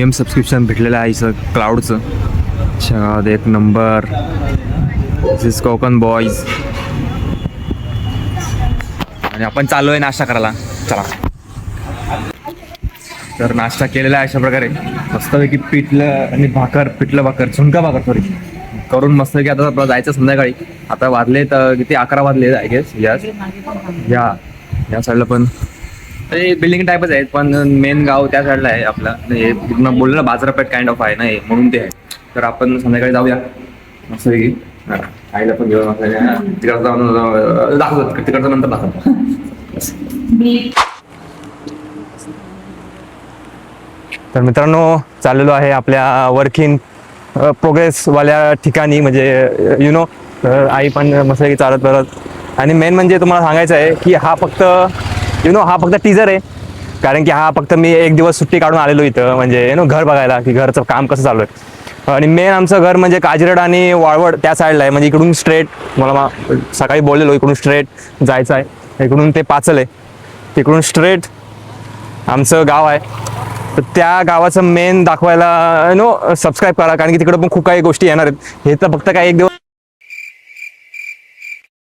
Game subscription भेटलेलं आहे इथं क्लाउडचं. अच्छा एक number. This is Konkan boys. आणि आपण चालू आहे नाश्ता करायला. चला. तर नाश्ता केलेला आहे अशा प्रकारे मस्तपैकी पिठलं भाकर झुणका भाकर सॉरी करून मस्तपैकी आता आपलं जायचं संध्याकाळी. आता वाजले तर किती 11 वाजले आय गेस. या साईडला पण बिल्डिंग टाईपच आहे पण मेन गाव त्या साईडला आहे आपला. हे पूर्ण बोललं ना बाजारपेठ काइंड ऑफ आहे ना हे म्हणून ते आहे. तर आपण संध्याकाळी जाऊया मस्तपैकी. आईला पण घेऊन तिकडं जाऊन दाखवतो तिकडचं नंतर दाखवतो. तर मित्रांनो चाललेलो आहे आपल्या वर्क इन प्रोग्रेसवाल्या ठिकाणी म्हणजे यु नो. आई पण मस्तपैकी चालत आणि मेन म्हणजे तुम्हाला सांगायचं आहे की हा फक्त हा फक्त टीजर आहे. कारण की हा फक्त मी एक दिवस सुट्टी काढून आलेलो इथं म्हणजे घर बघायला की घरचं काम कसं चालू आहे. आणि मेन आमचं घर म्हणजे काजिरड आणि वाळवड त्या साईडला आहे. म्हणजे इकडून स्ट्रेट मला सकाळी बोललेलो इकडून स्ट्रेट जायचं आहे. इकडून ते पाचल आहे तिकडून स्ट्रेट आमचं गाव आहे. तर त्या गावाचं मेन दाखवायला सबस्क्राईब करा कारण की तिकडं पण खूप काही गोष्टी येणार आहेत. हे तर फक्त काय एक दिवस